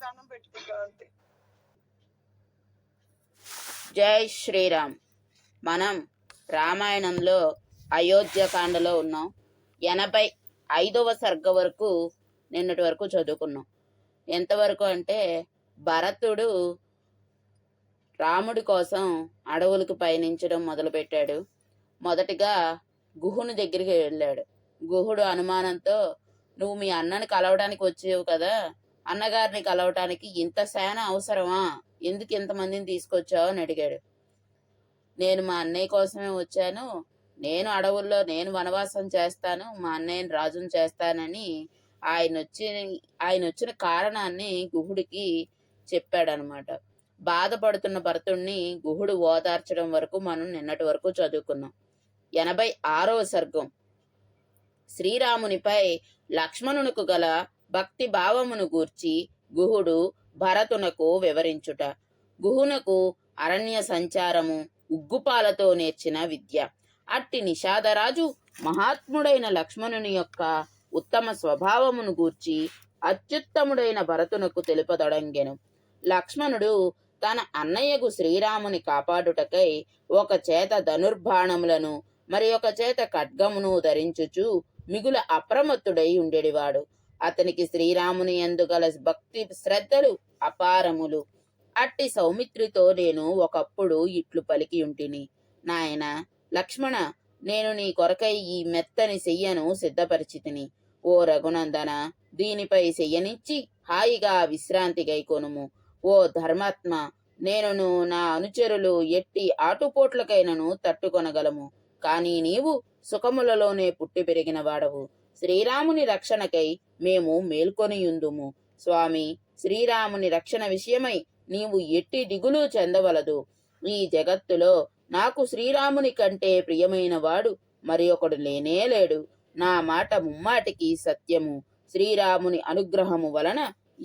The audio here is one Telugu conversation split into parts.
దండం పెట్టుకుంటా అంతే. జై శ్రీరామ్. మనం రామాయణంలో అయోధ్యకాండలో ఉన్నాం. 85వ సర్గ వరకు నిన్నటి వరకు చదువుకున్నాం. ఎంతవరకు అంటే భరతుడు రాముడి కోసం అడవులకు పయనించడం మొదలుపెట్టాడు. మొదటిగా గుహుని దగ్గరికి వెళ్ళాడు. గుహుడు అనుమానంతో, నువ్వు మీ అన్నని కలవడానికి వచ్చేవు కదా, అన్నగారిని కలవటానికి ఇంత సేన అవసరమా, ఎందుకు ఇంతమందిని తీసుకొచ్చావు అని అడిగాడు. నేను మా అన్నయ్య కోసమే వచ్చాను, నేను అడవుల్లో నేను వనవాసం చేస్తాను, మా అన్నయ్యని రాజును చేస్తానని ఆయన వచ్చిన కారణాన్ని గుహుడికి చెప్పాడనమాట. బాధపడుతున్న భరతుణ్ణి గుహుడు ఓదార్చడం వరకు మనం నిన్నటి వరకు చదువుకున్నాం. 86వ సర్గం. శ్రీరామునిపై లక్ష్మణునకు గల భక్తి భావమును గూర్చి గుహుడు భరతునకు వివరించుట. గుహునకు అరణ్య సంచారము ఉగ్గుపాలతో నేర్చిన విద్య. అట్టి నిషాదరాజు మహాత్ముడైన లక్ష్మణుని యొక్క ఉత్తమ స్వభావమును గూర్చి అత్యుత్తముడైన భరతునకు తెలుపదొడంగెను. లక్ష్మణుడు తన అన్నయ్యకు శ్రీరాముని కాపాడుటకై ఒక చేత ధనుర్బాణములను మరి ఒక చేత ఖడ్గమును ధరించుచు మిగుల అప్రమత్తుడై ఉండేవాడు. అతనికి శ్రీరాముని యందు గల భక్తి శ్రద్ధలు అపారములు. అట్టి సౌమిత్రితో నేను ఒకప్పుడు ఇట్లు పలికి ఉంటిని, నాయన లక్ష్మణ, నేను నీ కొరకై ఈ మెత్తని శయ్యను సిద్ధపరిచితిని. ఓ రఘునందన, దీనిపై శయ్యనిచ్చి హాయిగా విశ్రాంతి గైకొనుము. ఓ ధర్మాత్మ, నేనును నా అనుచరులు ఎట్టి ఆటుపోట్లకైనను తట్టుకొనగలము. కానీ నీవు సుఖములలోనే పుట్టి పెరిగిన వాడవు. శ్రీరాముని రక్షణకై మేము మేల్కొనియుందుము. స్వామి, శ్రీరాముని రక్షణ విషయమై నీవు ఎట్టి దిగులు చెందవలదు. ఈ జగత్తులో నాకు శ్రీరాముని కంటే ప్రియమైన వాడు మరి ఒకడు లేనేలేడు. నా మాట ముమ్మాటికి సత్యము. శ్రీరాముని అనుగ్రహము వలన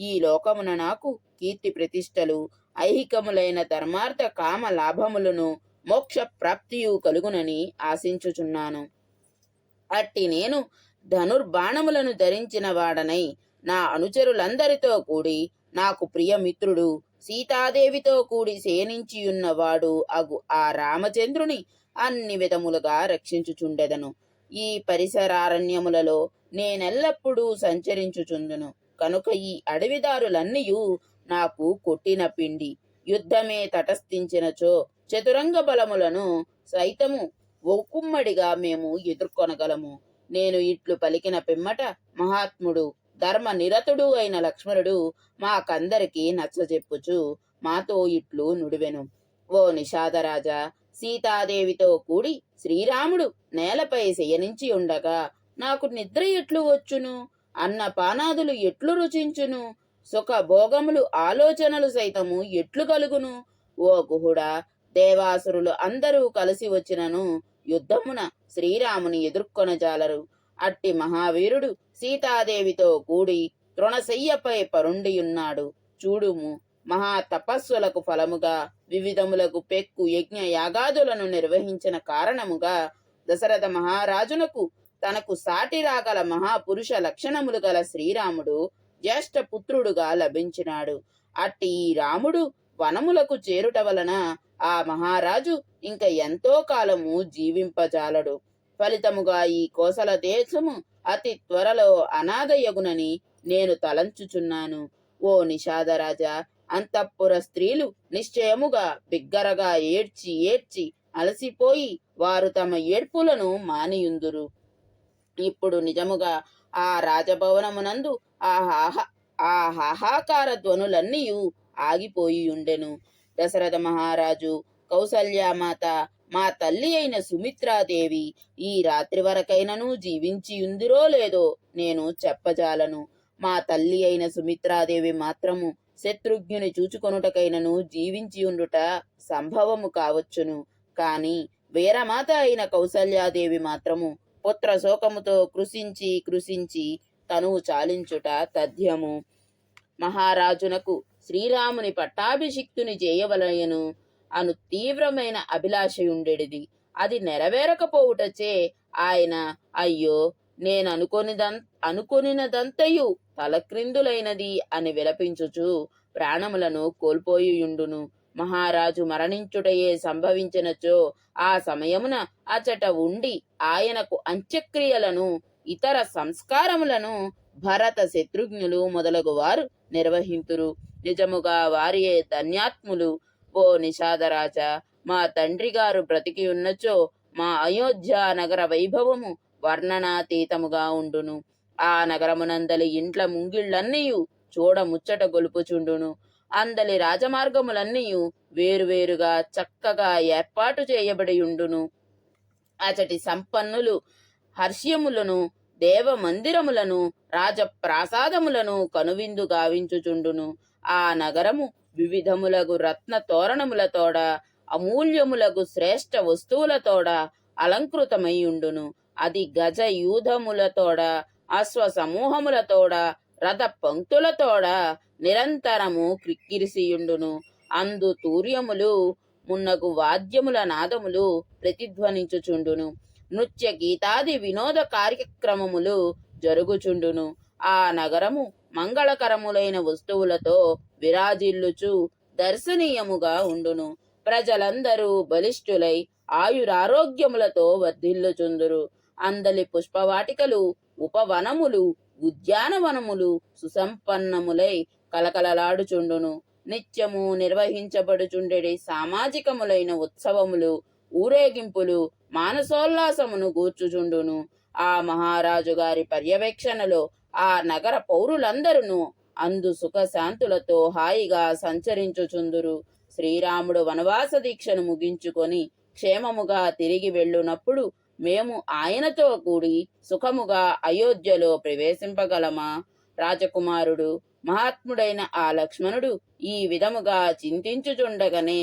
ఈ లోకమున నాకు కీర్తి ప్రతిష్టలు, ఐహికములైన ధర్మార్థ కామ లాభములను మోక్ష ప్రాప్తియు కలుగునని ఆశించుచున్నాను. అట్టి నేను ధనుర్బాణములను ధరించిన వాడనై నా అనుచరులందరితో కూడి నాకు ప్రియమిత్రుడు సీతాదేవితో కూడి శయనించియున్నవాడు అగు ఆ రామచంద్రుని అన్ని విధములుగా రక్షించుచుండెదను. ఈ పరిసరారణ్యములలో నేనెల్లప్పుడూ సంచరించుచుందును. కనుక ఈ అడవిదారులన్నీయు నాకు కొట్టిన పిండి. యుద్ధమే తటస్థించినచో చతురంగ బలములను సైతము ఒక్కుమ్మడిగా మేము ఎదుర్కొనగలము. నేను ఇట్లు పలికిన పిమ్మట మహాత్ముడు ధర్మ నిరతుడు అయిన లక్ష్మణుడు మాకందరికీ నచ్చజెప్పుచు మాతో ఇట్లు నుడివెను. ఓ నిషాదరాజా, సీతాదేవితో కూడి శ్రీరాముడు నేలపై శయనించి ఉండగా నాకు నిద్ర ఎట్లు వచ్చును, అన్న పానాదులు ఎట్లు రుచించును, సుఖ భోగములు ఆలోచనలు సైతము ఎట్లు కలుగును. ఓ గుహుడా, దేవాసురులు అందరూ కలిసి వచ్చినను యుద్ధమున శ్రీరాముని ఎదుర్కొనజాలరు. అట్టి మహావీరుడు సీతాదేవితో కూడి తృణశయ్యపై పరుండియున్నాడు. చూడుము, మహా తపస్సులకు ఫలముగా వివిధములకు పెక్కు యజ్ఞ యాగాదులను నిర్వహించిన కారణముగా దశరథ మహారాజునకు తనకు సాటి రాగల మహాపురుష లక్షణములు గల శ్రీరాముడు జ్యేష్ఠ పుత్రుడుగా లభించినాడు. అట్టి ఈ రాముడు వనములకు చేరుట వలన ఆ మహారాజు ఇంక ఎంతో కాలము జీవింపజాలడు. ఫలితముగా ఈ కోసల దేశము అతి త్వరలో అనాథయగునని నేను తలంచుచున్నాను. ఓ నిషాదరాజా, అంతఃపుర స్త్రీలు నిశ్చయముగా బిగ్గరగా ఏడ్చి ఏడ్చి అలసిపోయి వారు తమ ఏడ్పులను మానియుందురు. ఇప్పుడు నిజముగా ఆ రాజభవనమునందు ఆ హాహాకార ధ్వనులన్నీయు ఆగిపోయి ఉండెను. దశరథ మహారాజు, కౌసల్యామాత, మా తల్లి అయిన సుమిత్రాదేవి ఈ రాత్రి వరకైనను జీవించియుందిరో లేదో నేను చెప్పజాలను. మా తల్లి అయిన సుమిత్రాదేవి మాత్రము శత్రుఘ్నుని చూచుకొనుటకైనను జీవించియుండుట సంభవము కావచ్చును. కాని వీరమాత అయిన కౌసల్యాదేవి మాత్రము పుత్ర శోకముతో కృషించి కృషించి తనువు చాలించుట తథ్యము. మహారాజునకు శ్రీరాముని పట్టాభిషిక్తుని చేయవలయను అను తీవ్రమైన అభిలాషయుండెడిది. అది నెరవేరకపోవుటచే ఆయన అయ్యో అనుకొనినదంతయు తలక్రిందులైనది అని విలపించుచు ప్రాణములను కోల్పోయియుండును. మహారాజు మరణించుటయే సంభవించినచో ఆ సమయమున అచట ఉండి ఆయనకు అంత్యక్రియలను ఇతర సంస్కారములను భరత శత్రుఘ్నులు మొదలగు వారు నిర్వహింతురు. నిజముగా వారియే ధన్యాత్ములు. ఓ నిషాదరాజ, మా తండ్రి గారు బ్రతికి ఉన్నచో మా అయోధ్య నగర వైభవము వర్ణనాతీతముగా ఉండును. ఆ నగరమునందలి ఇంట్ల ముంగిళ్ళన్నీయు చూడ ముచ్చట గొలుపుచుండును. అందలి రాజమార్గములన్నీయు వేరువేరుగా చక్కగా ఏర్పాటు చేయబడి ఉండును. అచటి సంపన్నులు హర్ష్యములను దేవ మందిరములను రాజప్రాసాదములను కనువిందు గావించుచుండును. ఆ నగరము వివిధములగు రత్న తోరణములతోడ అమూల్యములగు శ్రేష్ఠ వస్తువులతోడ అలంకృతమై ఉండును. అది గజ యూధములతోడ అశ్వ సమూహములతోడ రథ పంక్తులతోడ నిరంతరము క్రిక్కిరిసియుండును. అందు తూర్యములు మున్నగు వాద్యముల నాదములు ప్రతిధ్వనించుచుండును. నృత్య గీతాది వినోద కార్యక్రమములు జరుగుచుండును. ఆ నగరము మంగళకరములైన వస్తువులతో విరాజిల్లుచు దర్శనీయముగా ఉండును. ప్రజలందరూ బలిష్ఠులై ఆయురారోగ్యములతో వర్ధిల్లుచుందురు. అందలి పుష్పవాటికలు ఉపవనములు ఉద్యానవనములు సుసంపన్నములై కలకలలాడుచుండును. నిత్యము నిర్వహించబడుచుండెడి సామాజికములైన ఉత్సవములు ఊరేగింపులు మానసోల్లాసమును గూర్చుచుండును. ఆ మహారాజు గారి పర్యవేక్షణలో ఆ నగర పౌరులందరూ అందు సుఖశాంతులతో హాయిగా సంచరించుచుందురు. శ్రీరాముడు వనవాస దీక్షను ముగించుకొని క్షేమముగా తిరిగి వెళ్ళునప్పుడు మేము ఆయనతో కూడి సుఖముగా అయోధ్యలో ప్రవేశింపగలమా? రాజకుమారుడు మహాత్ముడైన ఆ లక్ష్మణుడు ఈ విధముగా చింతించుచుండగానే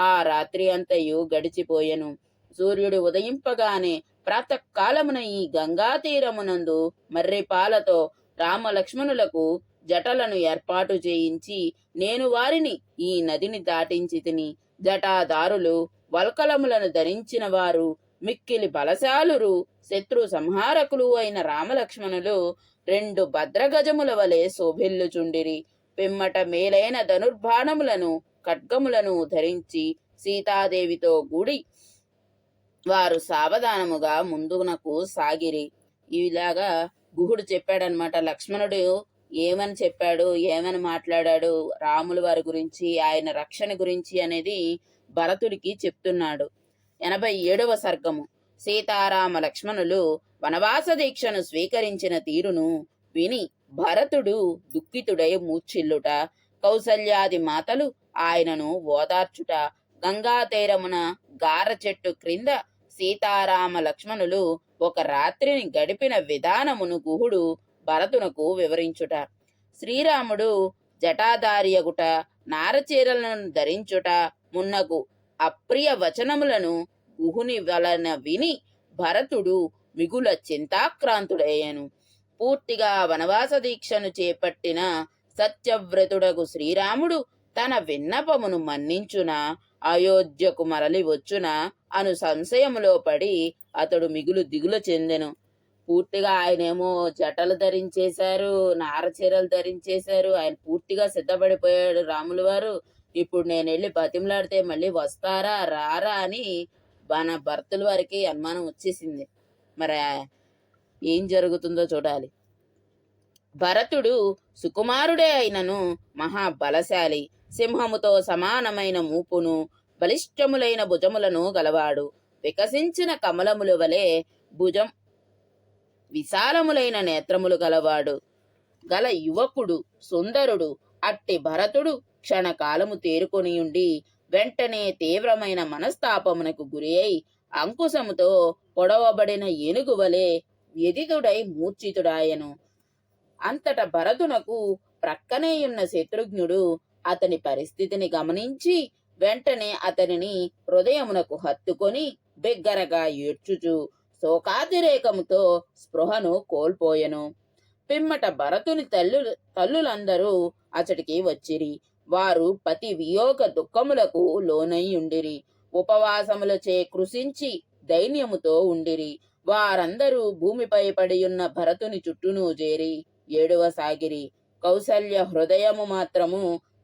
ఆ రాత్రి అంతయు గడిచిపోయెను. సూర్యుడు ఉదయింపగానే ప్రాతకాలమున ఈ గంగా తీరమునందు మర్రిపాలతో రామలక్ష్మణులకు జటలను ఏర్పాటు చేయించి నేను వారిని ఈ నదిని దాటించి తిని. జటాదారులు వల్కలములను ధరించిన వారు మిక్కిలి బలశాలురు శత్రు సంహారకులు అయిన రామలక్ష్మణులు 2 భద్రగజముల వలె శోభిల్లుచుండిరి. పిమ్మట మేలైన ధనుర్బాణములను ఖడ్గములను ధరించి సీతాదేవితో కూడి వారు సావధానముగా ముందునకు సాగిరి. ఇలాగా గుహుడు చెప్పాడనమాట. లక్ష్మణుడు ఏమని చెప్పాడు, ఏమని మాట్లాడాడు రాముల వారి గురించి, ఆయన రక్షణ గురించి అనేది భరతుడికి చెప్తున్నాడు. 87వ సర్గము. సీతారామ లక్ష్మణులు వనవాస దీక్షను స్వీకరించిన తీరును విని భరతుడు దుఃఖితుడై మూర్ఛిల్లుట, కౌసల్యాది మాతలు ఆయనను ఓదార్చుట, గంగా తీరమున గార చెట్టు క్రింద సీతారామ లక్ష్మణులు ఒక రాత్రిని గడిపిన విధానమును గుహుడు భరతునకు వివరించుట, శ్రీరాముడు జటాధారియగుట, నారచీరలను ధరించుట మున్నగు అప్రియ వచనములను గుహుని వలన విని భరతుడు మిగుల చింతాక్రాంతుడయ్యను. పూర్తిగా వనవాస దీక్షను చేపట్టిన సత్యవ్రతుడగు శ్రీరాముడు తన విన్నపమును మన్నించున, అయోధ్యకు మరలి వచ్చున అను సంశయములో పడి అతడు మిగులు దిగులు చెందెను. పూర్తిగా ఆయనేమో జటలు ధరించేశారు, నారచీరలు ధరించేశారు, ఆయన పూర్తిగా సిద్ధపడిపోయాడు రాములు వారు. ఇప్పుడు నేను వెళ్ళి బతిమలాడితే మళ్ళీ వస్తారా రారా అని మన భర్తల వారికి అనుమానం వచ్చేసింది. మరి ఏం జరుగుతుందో చూడాలి. భరతుడు సుకుమారుడే అయినను మహాబలశాలి, సింహముతో సమానమైన మూపును బలిష్టములైన భుజములను గలవాడు. వికసించిన కమలముల వలె భుజం విశాలములైన నేత్రములు గలవాడు గల యువకుడు, సుందరుడు. అట్టి భరతుడు క్షణకాలము తేరుకొనియుండి వెంటనే తీవ్రమైన మనస్తాపమునకు గురి అయి అంకుశముతో పొడవబడిన ఏనుగు వలె వ్యధితుడై మూర్ఛితుడాయను. అంతట భరతునకు ప్రక్కనేయున్న శత్రుఘ్నుడు అతని పరిస్థితిని గమనించి వెంటనే అతనిని హృదయమునకు హత్తుకొని బిగ్గరగా ఏడ్చుచు శోకాతిరేకముతో స్పృహను కోల్పోయెను. పిమ్మట భరతుని తల్లులందరూ అచటికి వచ్చిరి. వారు పతి వియోగ దుఃఖములకు లోనై ఉండిరి. ఉపవాసములచే కృషించి దైన్యముతో ఉండిరి. వారందరూ భూమిపై పడియున్న భరతుని చుట్టూను చేరి ఏడవసాగిరి. కౌసల్య హృదయము మాత్రము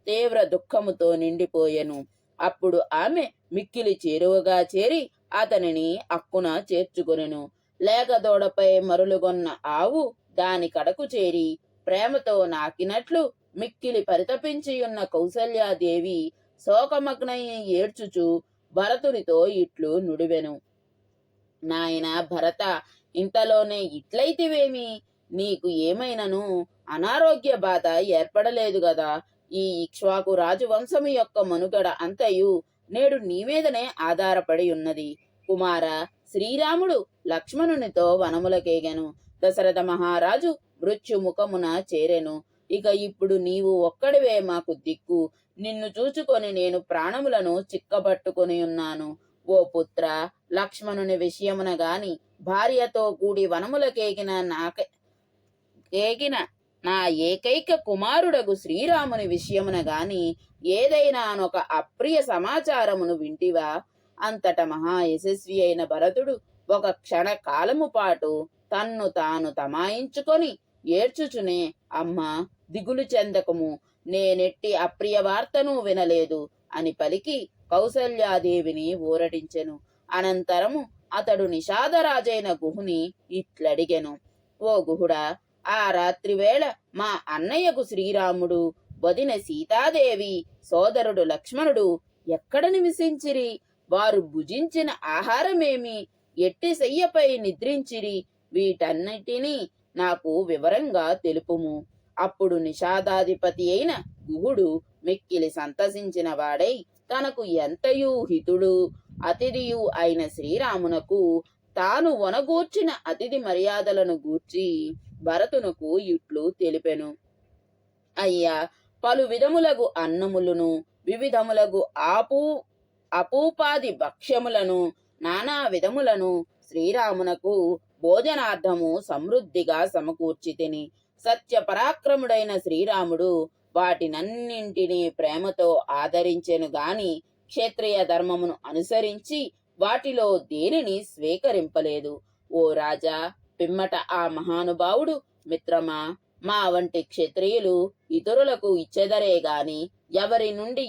తీవ్ర దుఃఖముతో నిండిపోయెను. అప్పుడు ఆమె మిక్కిలి చేరువగా చేరి అతనిని అక్కున చేర్చుకొనెను. లేగదోడపై మరులుగొన్న ఆవు దాని కడకు చేరి ప్రేమతో నాకినట్లు మిక్కిలి పరితపించియున్న కౌసల్యాదేవి శోకమగ్నై ఏడ్చుచు భరతునితో ఇట్లు నుడివెను. నాయన భరత, ఇంతలోనే ఇట్లయితివేమి? నీకు ఏమైనను అనారోగ్య బాధ ఏర్పడలేదు గదా? ఈ ఇక్ష్వాకు రాజవంశము యొక్క మనుగడ అంతయు నేడు నీమీదనే ఆధారపడి ఉన్నది. కుమార, శ్రీరాముడు లక్ష్మణునితో వనములకేగెను. దశరథ మహారాజు మృత్యుముఖమున చేరెను. ఇక ఇప్పుడు నీవు ఒక్కడివే మాకు దిక్కు. నిన్ను చూచుకొని నేను ప్రాణములను చిక్కబట్టుకొని ఉన్నాను. ఓ పుత్ర, లక్ష్మణుని విషయమున గాని భార్యతో కూడి వనములకేగిన నా ఏకైక కుమారుడగు శ్రీరాముని విషయమున గాని ఏదైనానొక అప్రియ సమాచారమును వింటివా? అంతట మహాయశస్వి అయిన భరతుడు ఒక క్షణ కాలము పాటు తన్ను తాను తమాయించుకొని ఏడ్చుచునే, అమ్మా, దిగులు చెందకము, నేనెట్టి అప్రియ వార్తను వినలేదు అని పలికి కౌసల్యాదేవిని ఊరడించెను. అనంతరము అతడు నిషాదరాజైన గుహుని ఇట్లడిగెను. ఓ గుహుడా, ఆ రాత్రి వేళ మా అన్నయ్యకు శ్రీరాముడు, వదిన సీతాదేవి, సోదరుడు లక్ష్మణుడు ఎక్కడ నివసించిరి? వారు భుజించిన ఆహారమేమి? ఎట్టి శయ్యపై నిద్రించిరి? వీటన్నిటినీ నాకు వివరంగా తెలుపుము. అప్పుడు నిషాదాధిపతి అయిన గుహుడు మిక్కిలి సంతసించిన వాడై తనకు ఎంతయూ హితుడు అతిథియు అయిన శ్రీరామునకు తాను వనగూర్చిన అతిథి మర్యాదలను గూర్చి భరతునకు ఇట్లు తెలిపెను. అయ్యా, పలు విధములగు అన్నములను, వివిధములగు అపూపాది భక్ష్యములను, నానా విధములను శ్రీరామునకు భోజనార్థము సమృద్ధిగా సమకూర్చితిని. సత్య పరాక్రముడైన శ్రీరాముడు వాటినన్నింటినీ ప్రేమతో ఆదరించెను గాని క్షత్రియ ధర్మమును అనుసరించి వాటిలో దేనిని స్వీకరింపలేదు. ఓ రాజా, పిమ్మట ఆ మహానుభావుడు, మిత్రమా, మా వంటి క్షత్రియులు ఇతరులకు ఇచ్చెదరే గాని ఎవరి నుండి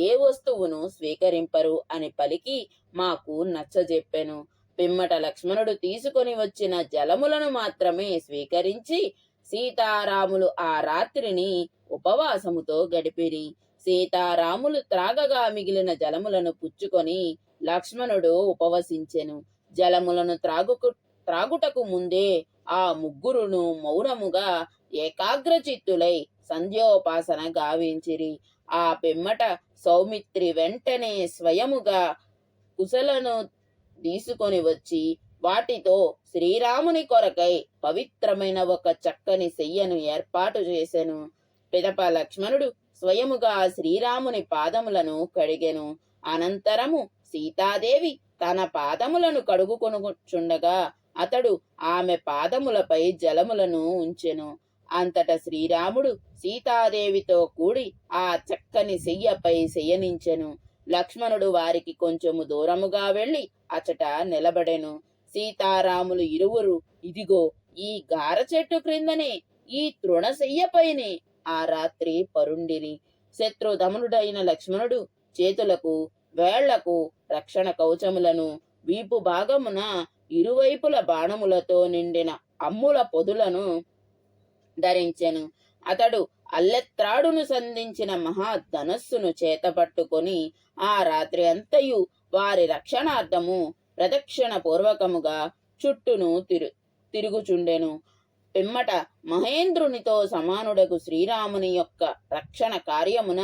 ఏ వస్తువును స్వీకరింపరు అని పలికి మాకు నచ్చజెప్పెను. పిమ్మట లక్ష్మణుడు తీసుకొని వచ్చిన జలములను మాత్రమే స్వీకరించి సీతారాములు ఆ రాత్రిని ఉపవాసముతో గడిపిరి. సీతారాములు త్రాగగా మిగిలిన జలములను పుచ్చుకొని లక్ష్మణుడు ఉపవసించెను. జలములను త్రాగుటకు ముందే ఆ ముగ్గురును మౌనముగా ఏకాగ్రచిత్తులై సంధ్యోపాసన గావించిరి. ఆ పిమ్మట సౌమిత్రి వెంటనే స్వయముగా కుశలను తీసుకొని వచ్చి వాటితో శ్రీరాముని కొరకై పవిత్రమైన ఒక చక్కని శయ్యను ఏర్పాటు చేసెను. పిదప లక్ష్మణుడు స్వయముగా శ్రీరాముని పాదములను కడిగెను. అనంతరము సీతాదేవి తన పాదములను కడుగుకొనుచుండగా అతడు ఆమె పాదములపై జలములను ఉంచెను. అంతట శ్రీరాముడు సీతాదేవితో కూడి ఆ చక్కని శయ్యపై శయనించెను. లక్ష్మణుడు వారికి కొంచెము దూరముగా వెళ్లి అచట నిలబడెను. సీతారాములు ఇరువురు ఇదిగో ఈ గార చెట్టు క్రిందనే, ఈ తృణశయ్యపైనే ఆ రాత్రి పరుండిరి. శత్రుదమనుడైన లక్ష్మణుడు చేతులకు వేళ్లకు రక్షణ కవచములను, వీపు భాగమున ఇరువైపుల బాణములతో నిండిన అమ్ముల పొదులను ధరించెను. అతడు అల్లెత్రాడును సంధించిన మహాధనస్సును చేతపట్టుకొని ఆ రాత్రి అంతయు వారి రక్షణార్థము ప్రదక్షిణ పూర్వకముగా చుట్టూను తిరుగుచుండెను. పిమ్మట మహేంద్రునితో సమానుడకు శ్రీరాముని యొక్క రక్షణ కార్యమున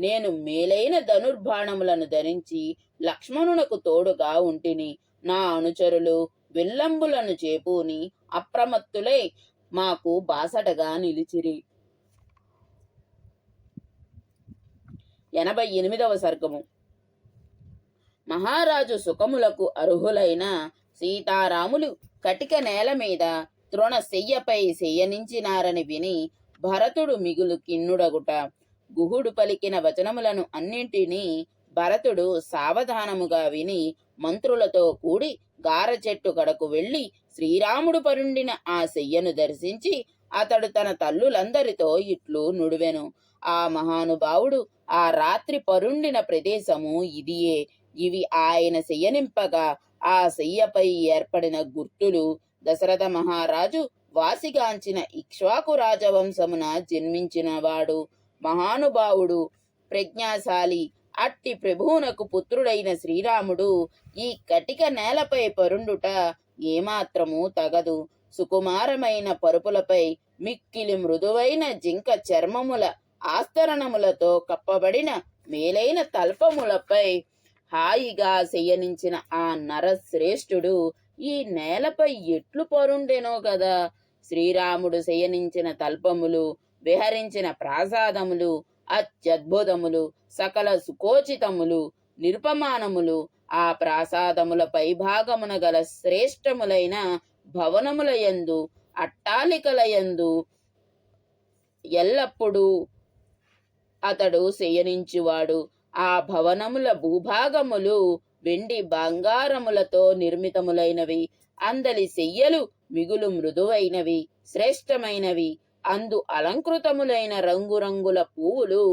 నేను మేలైన ధనుర్బాణములను ధరించి లక్ష్మణునకు తోడుగా ఉంటిని. నా అనుచరులు విల్లంబులను చేపూని అప్రమత్తులై మాకు బాసటగా నిలిచిరి. 88వ సర్గము. మహారాజు సుఖములకు అర్హులైన సీతారాములు కటిక నేల మీద తృణశయ్యపై శయనించినారని విని భరతుడు మిగులు కిన్నుడగుట. గుహుడు పలికిన వచనములను అన్నింటినీ భరతుడు సావధానముగా విని మంత్రులతో కూడి గార చెట్టు కడకు వెళ్లి శ్రీరాముడు పరుండిన ఆ శయ్యను దర్శించి అతడు తన తల్లులందరితో ఇట్లు నుడివెను. ఆ మహానుభావుడు ఆ రాత్రి పరుండిన ప్రదేశము ఇదియే. ఇవి ఆయన శయ్యనింపగా ఆ శయ్యపై ఏర్పడిన గుర్తులు. దశరథ మహారాజు వాసిగాంచిన ఇక్ష్వాకు రాజవంశమున జన్మించినవాడు, మహానుభావుడు, ప్రజ్ఞాశాలి. అట్టి ప్రభువునకు పుత్రుడైన శ్రీరాముడు ఈ కటిక నేలపై పరుండుట ఏమాత్రము తగదు. సుకుమారమైన పరుపులపై మిక్కిలి మృదువైన జింక చర్మముల ఆస్తరణములతో కప్పబడిన మేలైన తల్పములపై హాయిగా శయనించిన ఆ నరశ్రేష్ఠుడు ఈ నేలపై ఎట్లు పరుండెనో గదా. శ్రీరాముడు శయనించిన తల్పములు, విహరించిన ప్రాసాదములు అత్యద్భుతములు, సకల సుకోచితములు, నిరుపమానములు. ఆ ప్రాసాదముల పైభాగమున గల శ్రేష్టములైన భవనములయందు, అట్టాలికలయందు ఎల్లప్పుడూ అతడు శయనించువాడు. ఆ భవనముల భూభాగములు వెండి బంగారములతో నిర్మితములైనవి. అందలి శయ్యలు మిగులు మృదువైనవి, శ్రేష్టమైనవి. అందు అలంకృతములైన రంగురంగుల పువ్వులు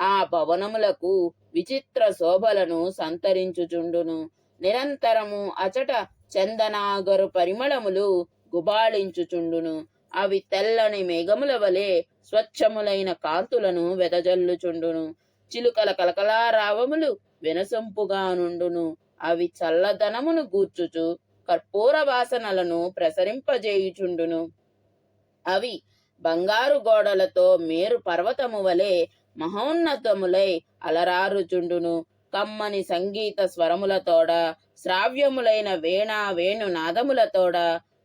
ఆ భవనములకు విచిత్ర శోభలను సంతరించుచుండును. నిరంతరము అచట చందనాగరు పరిమళములు గుబాళించుచుండును. అవి తెల్లని మేఘముల వలె స్వచ్ఛములైన కాంతులను వెదజల్లుచుండును. చిలుకల కలకలారావములు వినసొంపుగా నుండును. అవి చల్లదనమును గూర్చుచు కర్పూర వాసనలను ప్రసరింపజేయుచుండును. అవి బంగారు గోడలతో మేరు పర్వతము వలె మహోన్నతములై అలరారుచుండును. కమ్మని సంగీత స్వరములతోడ, శ్రావ్యములైన వేణా వేణు నాదములతోడ,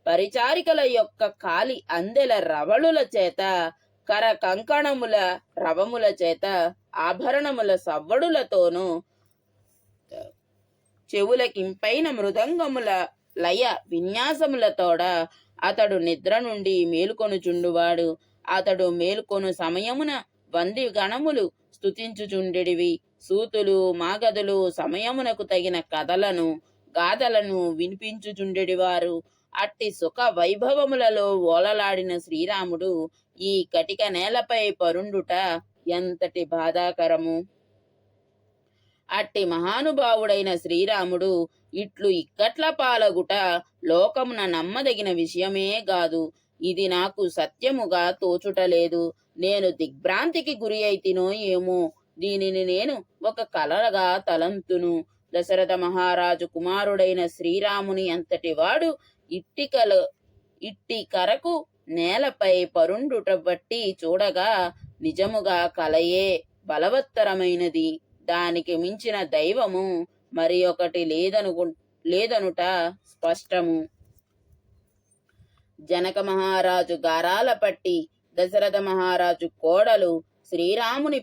పరిచారికల యొక్క కాలి అందెల రవళుల చేత, కర కంకణముల రవముల చేత, ఆభరణముల సవ్వడులతోనూ, చెవులకింపైన మృదంగముల లయ విన్యాసములతోడ అతడు నిద్ర నుండి మేలుకొనుచుండువాడు. అతడు మేలుకొను సమయమున వంది గణములు స్తుతించుచుండెడివి. సూతులు మాగదులు సమయమునకు తగిన కథలను గాథలను వినిపించుచుండెడివారు. అట్టి సుఖ వైభవములలో ఓలలాడిన శ్రీరాముడు ఈ కటిక నేలపై పరుండుట ఎంతటి బాధాకరము. అట్టి మహానుభావుడైన శ్రీరాముడు ఇట్లు ఇక్కట్ల పాలగుట లోకమున నమ్మదగిన విషయమే గాదు. ఇది నాకు సత్యముగా తోచుటలేదు. నేను దిగ్భ్రాంతికి గురి అయితినో ఏమో. దీనిని నేను ఒక కలగా తలంతును. దశరథ మహారాజు కుమారుడైన శ్రీరాముని అంతటి వాడు ఇట్టి కరకు నేలపై పరుండుట బట్టి చూడగా నిజముగా కలయే బలవత్తరమైనది. దానికి మించిన దైవము మరి ఒకటి లేదనుట స్పష్టము. జనక మహారాజు గారాల పట్టి దశరథ మహారాజు కోడలు శ్రీరాముని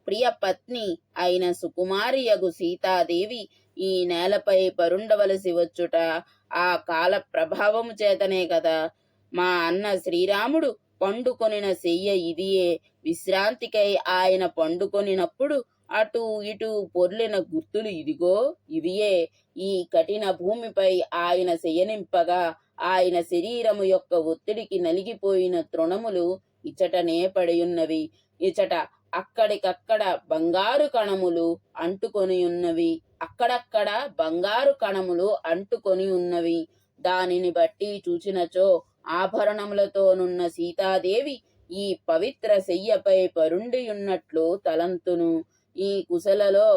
ప్రియ పత్ని అయిన సుకుమారియగు సీతాదేవి ఈ నేలపై పరుండవలసి వచ్చుట ఆ కాల ప్రభావము చేతనే కదా. మా అన్న శ్రీరాముడు పండుకొనిన శయ్య ఇదియే. విశ్రాంతికై ఆయన పండుకొనినప్పుడు అటు ఇటు పొర్లిన గుర్తులు ఇదిగో ఇవియే. ఈ కఠిన భూమిపై ఆయన శయనింపగా ఆయన శరీరము యొక్క ఒత్తిడికి నలిగిపోయిన తృణములు ఇచటనే పడియున్నవి. ఇచట అక్కడికక్కడ బంగారు కణములు అంటుకొని ఉన్నవి. అక్కడక్కడ బంగారు కణములు అంటుకొని ఉన్నవి. దానిని బట్టి చూచినచో ఆభరణములతోనున్న సీతాదేవి ఈ పవిత్ర శయ్యపై పరుండియున్నట్లు తలంతును. ఈ కుశలలో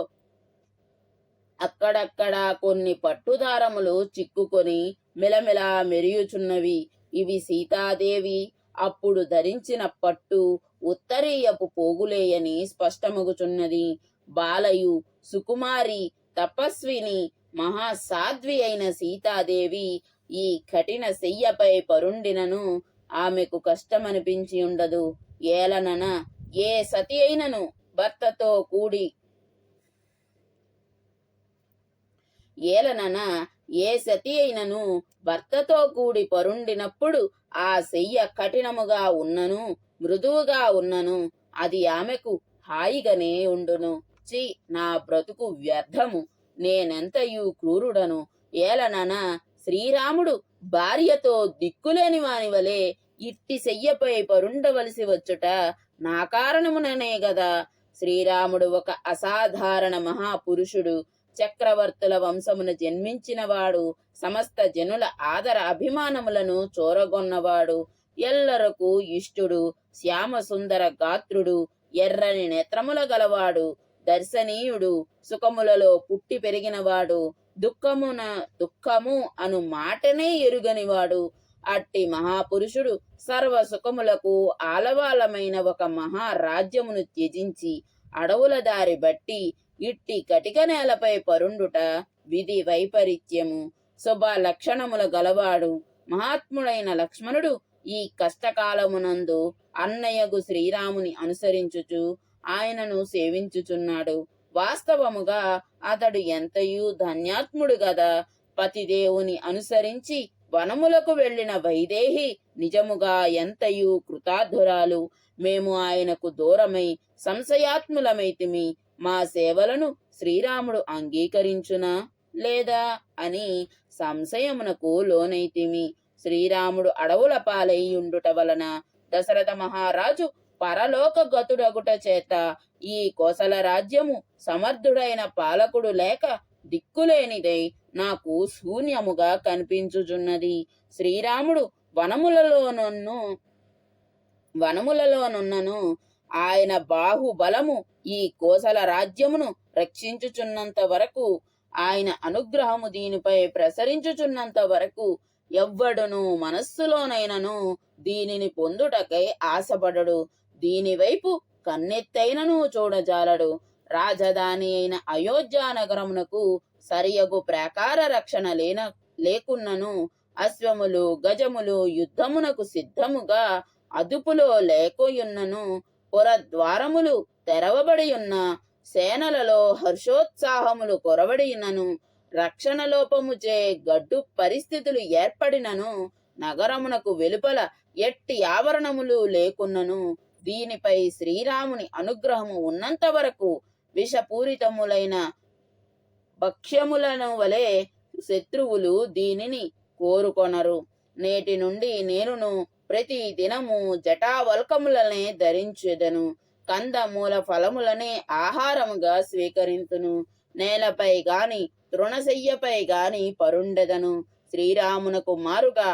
అక్కడక్కడ కొన్ని పట్టుదారములు చిక్కుకొని మెలమెలా మెరియుచున్నవి. ఇవి సీతాదేవి అప్పుడు ధరించిన పట్టు ఉత్తరీయపు పోగులేయని స్పష్టమగుచున్నది. బాలయు, సుకుమారి, తపస్విని, మహాసాధ్వి అయిన సీతాదేవి ఈ కఠిన శయ్యపై పరుండినను ఆమెకు కష్టమనిపించి ఉండదు. ఏలనన ఏ సతి అయినను భర్తతో కూడి పరుండినప్పుడు ఆ శయ్య కఠినముగా ఉన్నను, మృదువుగా ఉన్నను, అది ఆమెకు హాయిగానే ఉండును. నా బ్రతుకు వ్యర్థము, నేనెంతయు క్రూరుడను. ఏలనన శ్రీరాముడు భార్యతో దిక్కులేని వాని వలె ఇట్టి శయ్యపై పరుండవలసి వచ్చుట నా కారణముననే గదా. శ్రీరాముడు ఒక అసాధారణ మహాపురుషుడు. చక్రవర్తుల వంశమున జన్మించినవాడు. సమస్త జనుల ఆదర అభిమానములను చూరగొన్నవాడు. ఎల్లరకు ఇష్టుడు. శ్యామ సుందర గాత్రుడు. ఎర్రని నేత్రముల గలవాడు. దర్శనీయుడు. సుఖములలో పుట్టి పెరిగినవాడు. దుఃఖము అను మాటనే ఎరుగనివాడు. అట్టి మహాపురుషుడు సర్వ సుఖములకు ఆలవాలమైన ఒక మహారాజ్యమును త్యజించి అడవుల దారి బట్టి ఇట్టి కటిక నేలపై పరుండుట విధి వైపరీత్యము. శుభ లక్షణముల గలవాడు మహాత్ముడైన లక్ష్మణుడు ఈ కష్టకాలమునందు అన్నయ్యగు శ్రీరాముని అనుసరించుచు ఆయనను సేవించుచున్నాడు. వాస్తవముగా అతడు ఎంతయూ ధన్యాత్ముడు గదా. పతిదేవుని అనుసరించి వనములకు వెళ్లిన వైదేహి నిజముగా ఎంతయూ కృతార్థురాలు. మేము ఆయనకు దూరమై సంశయాత్ములమైతిమి. మా సేవలను శ్రీరాముడు అంగీకరించునా లేదా అని సంశయమునకు లోనైతిమి. శ్రీరాముడు అడవుల పాలై ఉండుట వలన దశరథ మహారాజు పరలోక గతుడగుట చేత ఈ కోసల రాజ్యము సమర్థుడైన పాలకుడు లేక దిక్కులేనిదై నాకు శూన్యముగా కనిపించుచున్నది. శ్రీరాముడు వనములలోనున్నను ఆయన బాహుబలము ఈ కోసల రాజ్యమును రక్షించుచున్నంత వరకు, ఆయన అనుగ్రహము దీనిపై ప్రసరించుచున్నంత వరకు ఎవ్వడును మనస్సులోనైనను దీనిని పొందుటకై ఆశపడడు. దీనివైపు కన్నెత్తైనను చూడజాలడు. రాజధాని అయిన అయోధ్య నగరమునకు సరియగు ప్రాకార రక్షణ లేకున్నను అశ్వములు గజములు యుద్ధమునకు సిద్ధముగా అదుపులో లేకోయున్నను పురద్వారములు తెరవబడియున్న సేనలలో హర్షోత్సాహములు కొరవడియున్నను రక్షణ లోపముచే గడ్డు పరిస్థితులు ఏర్పడినను నగరమునకు వెలుపల ఎట్టి ఆవరణములు లేకున్నను దీనిపై శ్రీరాముని అనుగ్రహము ఉన్నంత వరకు విషపూరితములైన భక్ష్యములను వలె శత్రువులు దీనిని కోరుకొనరు. నేటి నుండి నేనును ప్రతి దినము జటావల్కములనే ధరించెదను. కందమూల ఫలములనే ఆహారముగా స్వీకరింతును. నేలపై గాని తృణశయ్యపై గాని పరుండెదను. శ్రీరామునకు మారుగా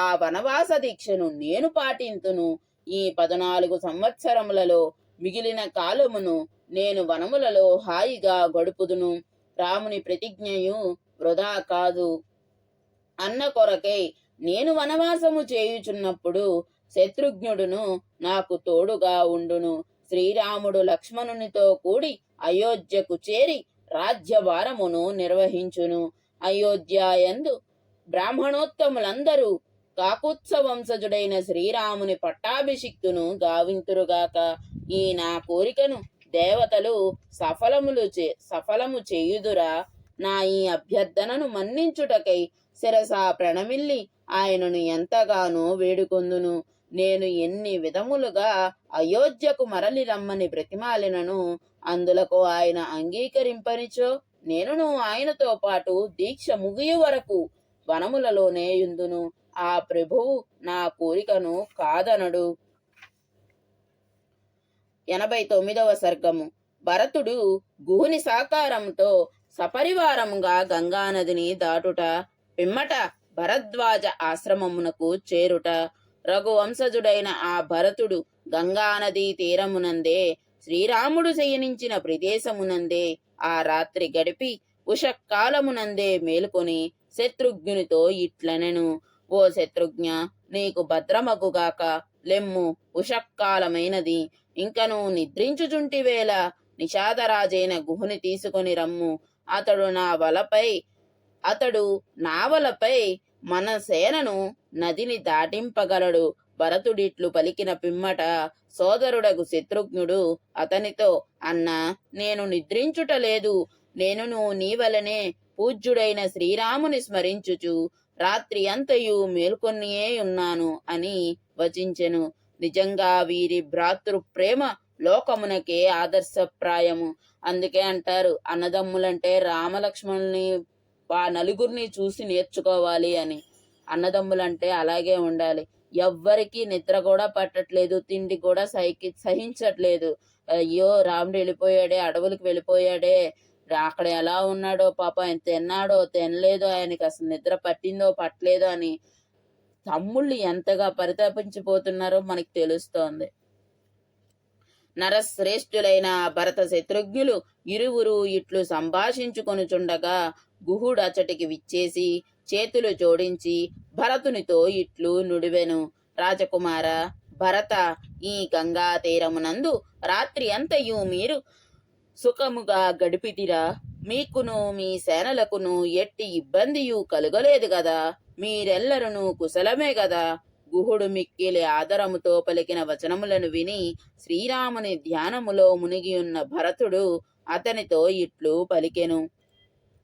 ఆ వనవాస దీక్షను నేను పాటింతును. ఈ 14 సంవత్సరములలో మిగిలిన కాలమును నేను వనములలో హాయిగా గడుపుదును. రాముని ప్రతిజ్ఞయు వృధా కాదు. అన్న కొరకై నేను వనవాసము చేయుచున్నప్పుడు శత్రుఘ్నుడును నాకు తోడుగా ఉండును. శ్రీరాముడు లక్ష్మణునితో కూడి అయోధ్యకు చేరి రాజ్యభారమును నిర్వహించును. అయోధ్యయందు బ్రాహ్మణోత్తములందరూ కాకుత్సవంశజుడైన శ్రీరాముని పట్టాభిషిక్తును గావింతురుగాక. ఈ నా కోరికను దేవతలు సఫలము చేయుదురా. నా ఈ అభ్యర్థనను మన్నించుటకై శిరసా ప్రణమిల్లి ఆయనను ఎంతగానో వేడుకొందును. నేను ఎన్ని విధములుగా అయోధ్యకు మరలి రమ్మని బ్రతిమాలినను అందులకు ఆయన అంగీకరింపనిచో నేనును ఆయనతో పాటు దీక్ష ముగియు వరకు వనములలోనే యుందును. ఆ ప్రభువు నా కోరికను కాదనడు. 89వ సర్గము. భరతుడు గుహుని సాకారంతో సపరివారముగా గంగానదిని దాటుట, పిమ్మట భరద్వాజ ఆశ్రమమునకు చేరుట. రఘువంశజుడైన ఆ భరతుడు గంగానదీ తీరమునందే శ్రీరాముడు శయనించిన ప్రదేశమునందే ఆ రాత్రి గడిపి ఉషకాలమునందే మేలుకొని శత్రుఘ్నునితో ఇట్లనెను. ఓ శత్రుఘ్న, నీకు భద్రమగుగాక. లెమ్ము, ఉషకాలమైనది. ఇంకను నిద్రించుచుంటివేళ నిషాదరాజైన గుహుని తీసుకొని రమ్ము. అతడు నావలపై మన సేనను నదిని దాటింపగలడు. భరతుడిట్లు పలికిన పిమ్మట సోదరుడగు శత్రుఘ్నుడు అతనితో, అన్నా, నేను నిద్రించుటలేదు. నేనును నీవలనే పూజ్యుడైన శ్రీరాముని స్మరించుచు రాత్రి అంతయు మేల్కొనియే ఉన్నాను అని వచించెను. నిజంగా వీరి భ్రాతృప్రేమ లోకమునకే ఆదర్శప్రాయము. అందుకే అంటారు, అన్నదమ్ములంటే రామలక్ష్మణుని ఆ నలుగురిని చూసి నేర్చుకోవాలి అని. అన్నదమ్ములంటే అలాగే ఉండాలి. ఎవ్వరికి నిద్ర కూడా పట్టట్లేదు, తిండి కూడా సహించట్లేదు. అయ్యో రాముడు వెళ్ళిపోయాడే, అడవులకు వెళ్ళిపోయాడే, అక్కడ ఎలా ఉన్నాడో పాపం, ఆయన తిన్నాడో తినలేదో, ఆయనకి అసలు నిద్ర పట్టిందో పట్టలేదో అని తమ్ముళ్ళు ఎంతగా పరితపించిపోతున్నారో మనకి తెలుస్తోంది. నరశ్రేష్ఠులైన భరత శత్రుఘ్నులు ఇరువురు ఇట్లు సంభాషించుకొనుచుండగా గుహుడు అచటికి విచ్చేసి చేతులు జోడించి భరతునితో ఇట్లు నుడివెను. రాజకుమార భరత, ఈ గంగా తీరమునందు రాత్రి అంతయు మీరు సుఖముగా గడిపితిరా? మీకును మీ సేనలకును ఎట్టి ఇబ్బందియు కలుగలేదు గదా? మీరెల్లరును కుశలమే గదా? గుహుడు మిక్కిలి ఆదరముతో పలికిన వచనములను విని శ్రీరాముని ధ్యానములో మునిగియున్న భరతుడు అతనితో ఇట్లు పలికెను.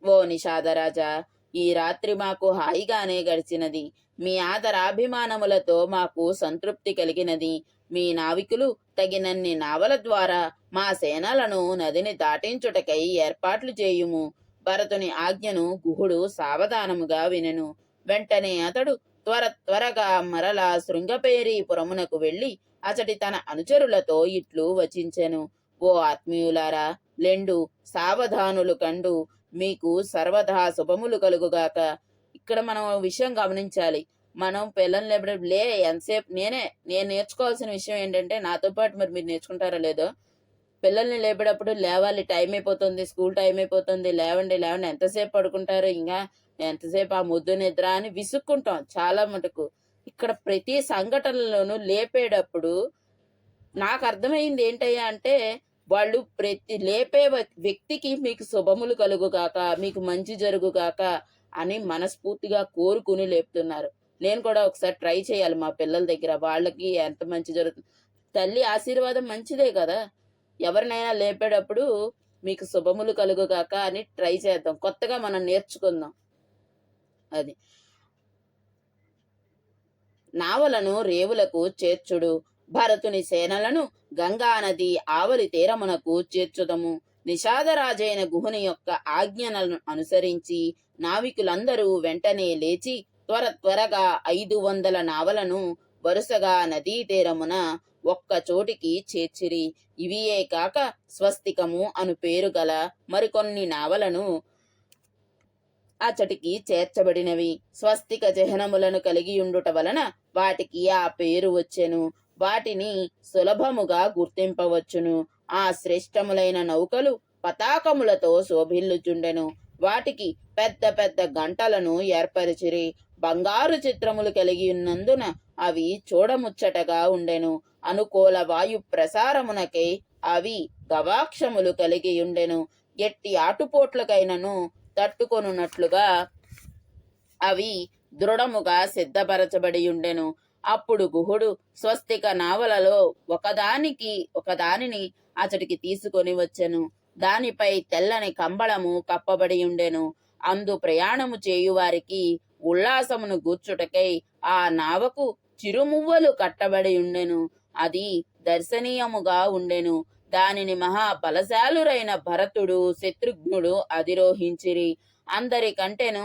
ఓ నిషాదరాజా, ఈ రాత్రి మాకు హాయిగానే గడిచినది. మీ ఆదరాభిమానములతో మాకు సంతృప్తి కలిగినది. మీ నావికులు తగినన్ని నావల ద్వారా మా సేనలను నదిని దాటించుటకై ఏర్పాట్లు చేయుము. భరతుని ఆజ్ఞను గుహుడు సావధానముగా వినెను. వెంటనే అతడు త్వరగా మరలా శృంగపేరీపురమునకు వెళ్లి అచటి తన అనుచరులతో ఇట్లు వచించెను. ఓ ఆత్మీయులారా, లెండు, సావధానులు కండు, మీకు సర్వదా శుభములు కలుగుగాక. ఇక్కడ మనం విషయం గమనించాలి. మనం పిల్లల్ని లేపడం ఎంతసేపు నేను నేర్చుకోవాల్సిన విషయం ఏంటంటే, నాతో పాటు మరి మీరు నేర్చుకుంటారో లేదో, పిల్లల్ని లేపేటప్పుడు లేవాలి, టైం అయిపోతుంది, స్కూల్ టైం అయిపోతుంది, లేవండి లేవండి, ఎంతసేపు పడుకుంటారు, ఇంకా ఎంతసేపు ఆ ముద్దు నిద్ర అని విసుక్కుంటాం చాలా మటుకు. ఇక్కడ ప్రతి సంఘటనలోనూ లేపేటప్పుడు నాకు అర్థమైంది ఏంటయ్యా అంటే, వాళ్ళు ప్రతి లేపే వ్యక్తికి మీకు శుభములు కలుగుగాక, మీకు మంచి జరుగుగాక అని మనస్ఫూర్తిగా కోరుకుని లేపుతున్నారు. నేను కూడా ఒకసారి ట్రై చేయాలి మా పిల్లల దగ్గర, వాళ్ళకి ఎంత మంచి జరుగుతుంది. తల్లి ఆశీర్వాదం మంచిదే కదా. ఎవరినైనా లేపేటప్పుడు మీకు శుభములు కలుగుగాక అని ట్రై చేద్దాం, కొత్తగా మనం నేర్చుకుందాం. అది నావలను రేవులకు చేర్చుడు. భరతుని సేనలను గంగానది ఆవలి తీరమునకు చేర్చుదము. నిషాదరాజైన గుహుని యొక్క ఆజ్ఞలను అనుసరించి నావికులందరూ వెంటనే లేచి త్వరగా 500 నావలను వరుసగా నదీ తీరమున ఒక్క చోటికి చేర్చిరి. ఇవియే కాక స్వస్తికము అను పేరు గల మరికొన్ని నావలను అచటికి చేర్చబడినవి. స్వస్తిక చిహ్నములను కలిగియుండుట వలన వాటికి ఆ పేరు వచ్చెను. వాటిని సులభముగా గుర్తింపవచ్చును. ఆ శ్రేష్టములైన నౌకలు పతాకములతో శోభిల్లుచుండెను. వాటికి పెద్ద పెద్ద గంటలను ఏర్పరిచిరి. బంగారు చిత్రములు కలిగి ఉన్నందున అవి చూడముచ్చటగా ఉండెను. అనుకూల వాయు ప్రసారమునకై అవి గవాక్షములు కలిగి ఉండెను. ఎట్టి ఆటుపోట్లకైనను తట్టుకొనున్నట్లుగా అవి దృఢముగా సిద్ధపరచబడి ఉండెను. అప్పుడు గుహుడు స్వస్తిక నావలలో ఒకదానిని అతడికి తీసుకొని వచ్చెను. దానిపై తెల్లని కంబళము కప్పబడి ఉండెను. అందు ప్రయాణము చేయువారికి ఉల్లాసమును గూర్చుటకై ఆ నావకు చిరుమువ్వలు కట్టబడి ఉండెను. అది దర్శనీయముగా ఉండెను. దానిని మహాబలశాలురైన భరతుడు శత్రుఘ్నుడు అధిరోహించిరి. అందరికంటేను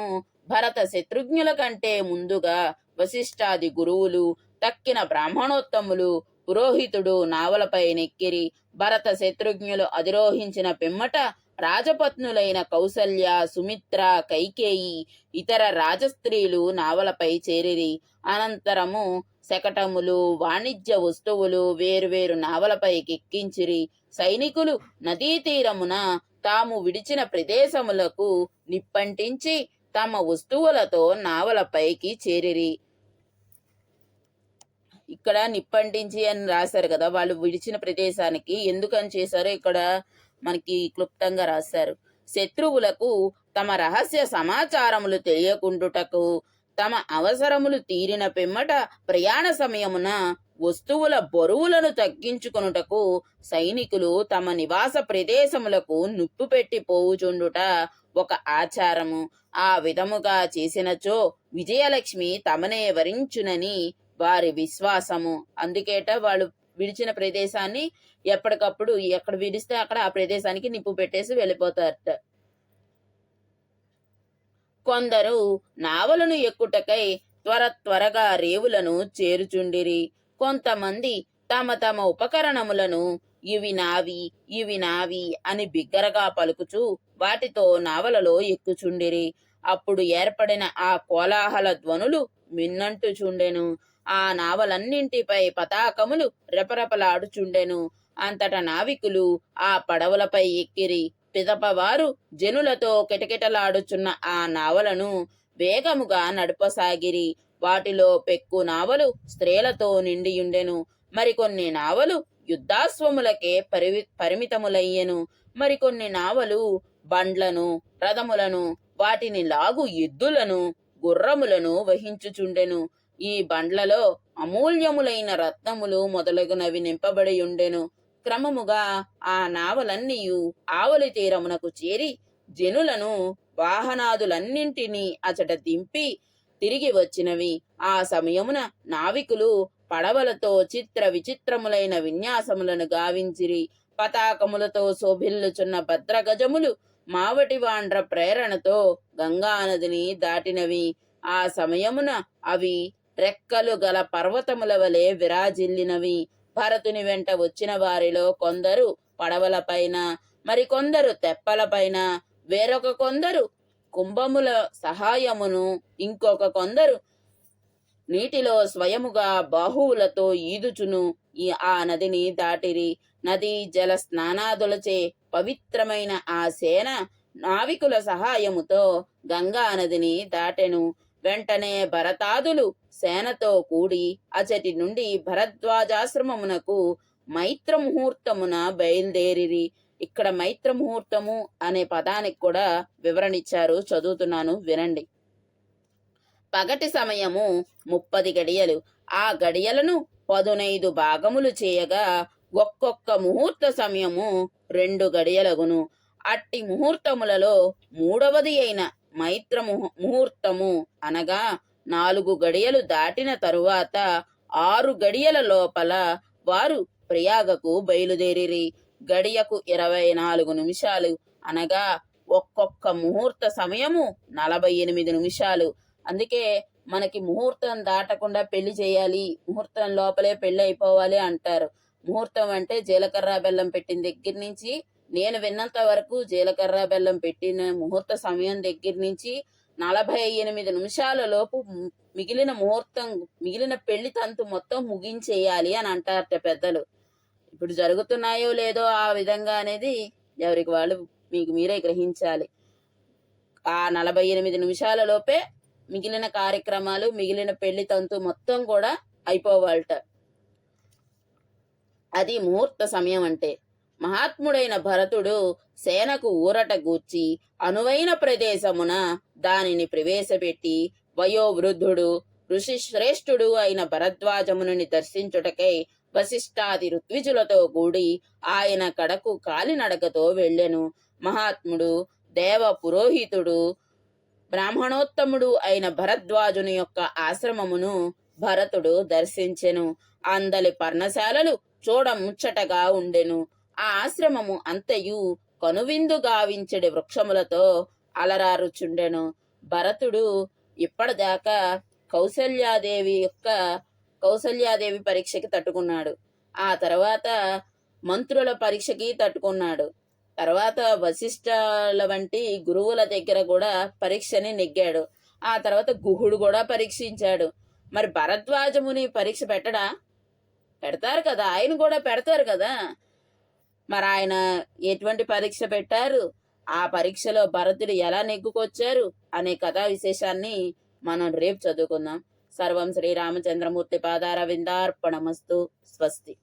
భరత శత్రుఘ్నుల కంటే ముందుగా వశిష్ఠాది గురువులు, తక్కిన బ్రాహ్మణోత్తములు, పురోహితుడు నావలపై నెక్కిరి. భరత శత్రుఘ్నులు అధిరోహించిన పిమ్మట రాజపత్నులైన కౌసల్య, సుమిత్ర, కైకేయి, ఇతర రాజస్త్రీలు నావలపై చేరిరి. అనంతరము శకటములు, వాణిజ్య వస్తువులు వేరువేరు నావలపై ఎక్కించిరి. సైనికులు నదీ తీరమున తాము విడిచిన ప్రదేశములకు నిప్పంటించి తమ వస్తువులతో నావలపైకి చేరిరి. ఇక్కడ నిప్పంటించి అని రాశారు కదా, వాళ్ళు విడిచిన ప్రదేశానికి ఎందుకని చేశారో ఇక్కడ మనకి క్లుప్తంగా రాశారు. శత్రువులకు తమ రహస్య సమాచారములు తెలియకుండుటకు, తమ అవసరములు తీరిన పిమ్మట ప్రయాణ సమయమున వస్తువుల బరువులను తగ్గించుకొనుటకు సైనికులు తమ నివాస ప్రదేశములకు నిప్పు పెట్టి పోవుచుండుట ఒక ఆచారము. ఆ విధముగా చేసినచో విజయలక్ష్మి తమనే వరించునని వారి విశ్వాసము. అందుకేట వాళ్ళు విడిచిన ప్రదేశాన్ని ఎప్పటికప్పుడు ఎక్కడ విడిస్తే అక్కడ ఆ ప్రదేశానికి నిప్పు పెట్టేసి వెళ్ళిపోతారట. కొందరు నావలను ఎక్కుటకై త్వరగా రేవులను చేరుచుండిరి. కొంతమంది తమ తమ ఉపకరణములను ఇవి నావి అని బిగ్గరగా పలుకుచూ వాటితో నావలలో ఎక్కుచుండిరి. అప్పుడు ఏర్పడిన ఆ కోలాహల ధ్వనులు మిన్నంటుచుండెను. ఆ నావలన్నింటిపై పతాకములు రెపరెపలాడుచుండెను. అంతట నావికులు ఆ పడవలపై ఎక్కిరి. పిదప వారు జనులతో కిటకిటలాడుచున్న ఆ నావలను వేగముగా నడపసాగిరి. వాటిలో పెక్కు నావలు స్త్రీలతో నిండియుండెను. మరికొన్ని నావలు యుద్ధాశ్వములకే పరిమితములయ్యెను. మరికొన్ని నావలు బండ్లను, రథములను, వాటిని లాగు ఎద్దులను, గుర్రములను వహించుచుండెను. ఈ బండ్లలో అమూల్యములైన రత్నములు మొదలగునవి నింపబడి ఉండెను. క్రమముగా ఆ నావలన్నీయు ఆవలి తీరమునకు చేరి జనులను వాహనాదులన్నింటినీ అచట దింపి తిరిగి వచ్చినవి. ఆ సమయమున నావికులు పడవలతో చిత్ర విచిత్రములైన విన్యాసములను గావించిరి. పతాకములతో శోభిల్లుచున్న భద్రగజములు మావటివాండ్ర ప్రేరణతో గంగానదిని దాటినవి. ఆ సమయమున అవి రెక్కలు గల పర్వతముల వలె విరాజిల్లినవి. భరతుని వెంట వచ్చిన వారిలో కొందరు పడవలపైన, మరికొందరు తెప్పలపైన, వేరొక కొందరు కుంభముల సహాయమును, ఇంకొక కొందరు నీటిలో స్వయముగా బాహువులతో ఈదుచును ఆ నదిని దాటిరి. నదీ జల స్నానాదులచే పవిత్రమైన ఆ సేన నావికుల సహాయముతో గంగా నదిని దాటెను. వెంటనే భరతాదులు సేనతో కూడి అచటి నుండి భరద్వాజాశ్రమమునకు మైత్ర ముహూర్తమున బయలుదేరిరి. ఇక్కడ మైత్ర ముహూర్తము అనే పదానికి కూడా వివరణ ఇచ్చారు, చదువుతున్నాను వినండి. పగటి సమయము 30 గడియలు. ఆ గడియలను 15 భాగములు చేయగా ఒక్కొక్క ముహూర్త సమయము 2 గడియలగును. అట్టి ముహూర్తములలో మూడవది అయిన మైత్ర ముహూర్తము అనగా 4 గడియలు దాటిన తరువాత 6 గడియల లోపల వారు ప్రయాగకు బయలుదేరిరి. గడియకు 24 నిమిషాలు అనగా ఒక్కొక్క ముహూర్త సమయము 48 నిమిషాలు. అందుకే మనకి ముహూర్తం దాటకుండా పెళ్లి చేయాలి, ముహూర్తం లోపలే పెళ్లి అయిపోవాలి అంటారు. ముహూర్తం అంటే జీలకర్ర బెల్లం పెట్టిన దగ్గర నుంచి, నేను విన్నంత వరకు జీలకర్ర బెల్లం పెట్టిన ముహూర్త సమయం దగ్గర నుంచి 48 నిమిషాల లోపు మిగిలిన పెళ్లి తంతు మొత్తం ముగించేయాలి అని అంటారట పెద్దలు. ఇప్పుడు జరుగుతున్నాయో లేదో ఆ విధంగా అనేది ఎవరికి వాళ్ళు మీకు మీరే గ్రహించాలి. ఆ 48 నిమిషాల లోపే మిగిలిన కార్యక్రమాలు, మిగిలిన పెళ్లి తంతు మొత్తం కూడా అయిపోవాలట. అది ముహూర్త సమయం అంటే. మహాత్ముడైన భరతుడు సేనకు ఊరట గూర్చి అనువైన ప్రదేశమున దానిని ప్రవేశపెట్టి వయోవృద్ధుడు ఋషి శ్రేష్ఠుడు అయిన భరద్వాజముని దర్శించుటకై వశిష్ఠాది ఋత్విజులతో కూడి ఆయన కడకు కాలినడకతో వెళ్ళెను. మహాత్ముడు దేవ పురోహితుడు బ్రాహ్మణోత్తముడు అయిన భరద్వాజుని యొక్క ఆశ్రమమును భరతుడు దర్శించెను. అందలి పర్ణశాలలు చూడముచ్చటగా ఉండెను. ఆ ఆశ్రమము అంతయు కనువిందు గావించడి వృక్షములతో అలరారుచుండెను. భరతుడు ఇప్పటిదాకా కౌసల్యాదేవి పరీక్షకి తట్టుకున్నాడు. ఆ తర్వాత మంత్రుల పరీక్షకి తట్టుకున్నాడు. తర్వాత వశిష్ఠుల వంటి గురువుల దగ్గర కూడా పరీక్షని నెగ్గాడు. ఆ తర్వాత గుహుడు కూడా పరీక్షించాడు. మరి భరద్వాజముని పరీక్ష పెడతారు కదా, ఆయన కూడా పెడతారు కదా. మరి ఆయన ఎటువంటి పరీక్ష పెట్టారు, ఆ పరీక్షలో భరతుడు ఎలా నెగ్గుకొచ్చారు అనే కథా విశేషాన్ని మనం రేపు చదువుకుందాం. సర్వం శ్రీరామచంద్రమూర్తి పాదార విందార్పణమస్తు. స్వస్తి.